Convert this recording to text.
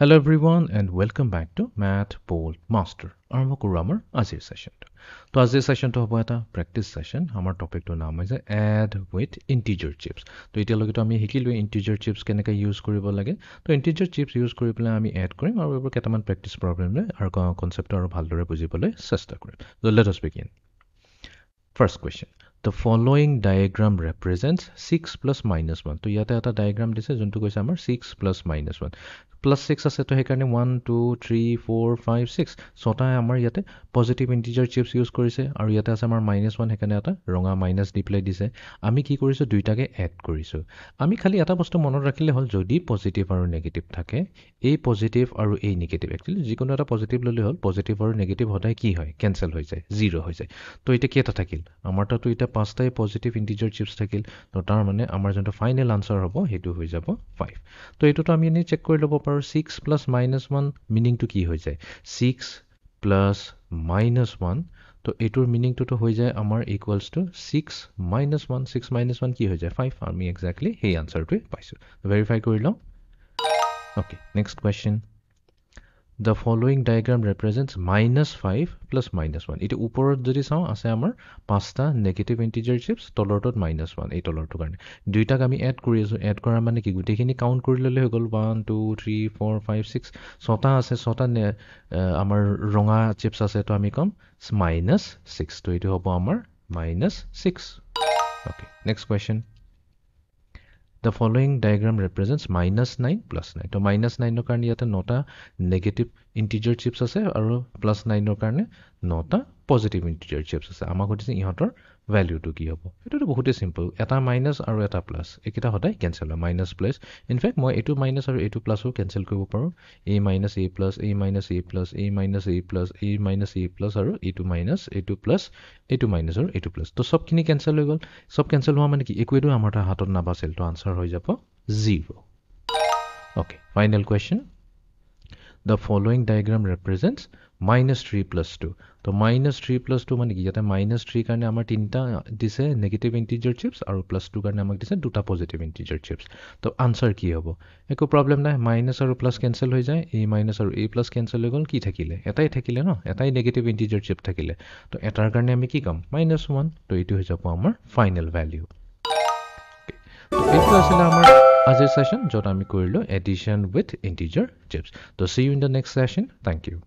Hello everyone and welcome back to Math Bold Master. আৰম্ভ কৰো আমাৰ আজিৰ সেশনটো। তো আজিৰ সেশনটো হ'ব এটা প্ৰেক্টিস সেশন। আমাৰ টপিকটো নাম হৈছে add with integer chips। তো এতিয়ালৈকে আমি শিকিলো integer chips কেনেকৈ ইউজ কৰিব লাগে। তো integer chips ইউজ কৰি পেলাই আমি এড কৰিম আৰু এইবোৰ কেইটামান প্ৰেক্টিস প্ৰবলেমলৈ আৰু কনসেপ্টটো আৰু ভালদৰে বুজিবলৈ চেষ্টা কৰিম। So let us begin. First question. The following diagram represents 6 plus minus 1. তো ইয়াতে এটা ডায়াগ্ৰাম দিছে যোনটো কৈছে আমাৰ 6 plus minus 1. Plus 6 আছে তো সেইকাৰণে 1 2 3 4 5 6 ছটাই আমাৰ ইয়াতে পজিটিভ ইন্টিজাৰ চিপছ ইউজ কৰিছে আৰু ইয়াতে আছে আমাৰ -1 সেইকাৰণে এটা ৰঙা মাইনাস দি প্লে দিছে। আমি কি কৰিছো দুইটাকে এড কৰিছো। আমি খালি এটা বস্তু মনত ৰাখিলে হ'ল যদি পজিটিভ আৰু নেগেটিভ থাকে এই পজিটিভ আৰু এই নেগেটিভ একচুয়ালি যিকোনো এটা পজিটিভ ললে হ'ল পজিটিভ আৰু নেগেটিভ হদাই কি হয় কেনসেল হৈ যায় জিৰো হৈ যায়। তো এটা কেটা থাকিল আমাৰ তাতো এটা পাঁচটাই পজিটিভ ইন্টিজাৰ চিপছ থাকিল। তো তাৰ মানে আমাৰ যোনটো ফাইনেল আনসাৰ হ'ব হেতু হৈ যাব 5। তো এটোটো আমি এনে চেক কৰি ল'ব পাৰো 6 plus -1 meaning to কি হৈ যায় 6 plus -1 তো এটোৰ meaning to হৈ যায় আমাৰ equals to 6 minus 1 6 minus 1 কি হৈ যায় 5 আমি exactly সেই আনসাৰটোৱে পাইছো। ভেৰিফাই কৰি লওঁ। Okay, next question. The following diagram represents -5 plus -1. Ito ওপৰত যদি চাও আছে আমাৰ পাঁচটা নেগেটিভ ইন্টিজাৰ চিপছ তলৰটোত -1 এই তলৰটো কাৰণে দুইটাক আমি এড কৰি আছো এড কৰা মানে কি গুটেখিনি কাউন্ট কৰি ললে হৈ গল 1 2 3 4 5 6 ছটা আছে ছটা আমাৰ ৰঙা চিপছ আছে তো আমি কম -6 তো এটো হ'ব আমাৰ -6। Okay, next question. The following diagram represents -9 plus 9. তো -9 ৰ কাৰণে ইয়াতে নটা নেগেটিভ ইন্টিজাৰ চিপছ আছে আৰু +9 ৰ কাৰণে নটা পজিটিভ ইন্টিজাৰ চিপছ আছে। আমাক কৈছে ইহঁতৰ ভ্যালুটো কি হ'ব। এটোটো বহুতে সিম্পল এটা মাইনাস আৰু এটা প্লাস একিটা হদাই কেনসেল হয় মাইনাস প্লাস। ইনফ্যাক্ট মই এটো মাইনাস আৰু এটো প্লাসও কেনসেল কৰিব পাৰো a minus a plus a minus a plus a minus a plus a minus a plus আৰু এটো মাইনাস এটো প্লাস এটো মাইনাস আৰু এটো প্লাস। তো সবখিনি কেনসেল হৈ গল সব কেনসেল হোৱা মানে কি একোটো আমাৰ হাতত নাবাছিল তো আনসাৰ হৈ যাব 0। Okay, final question. The following diagram represents -3 plus 2. তো -3 plus 2 মানে কি ইয়াতে -3 কাৰণে আমাৰ তিনটা দিছে নেগেটিভ ইন্টিজাৰ চিপছ আৰু +2 কাৰণে আমাক দিছে দুটা পজিটিভ ইন্টিজাৰ চিপছ। তো আনসাৰ কি হ'ব একো প্ৰবলেম নাই মাইনাস আৰু প্লাস কেনসেল হৈ যায় a মাইনাস আৰু a প্লাস কেনসেল হৈ গল কি থাকিলে এটাই থাকিলে ন এটাই নেগেটিভ ইন্টিজাৰ চিপ থাকিলে তো এটাৰ কাৰণে আমি কি কম -1 তো এটো হৈ যাব আমাৰ ফাইনেল ভ্যালু। তো এইটো আছিল আমাৰ আজিৰ সেশন যত আমি কৰিলো এডিশন উইথ ইন্টিজাৰ চিপছ। তো see you in the next session. Thank you.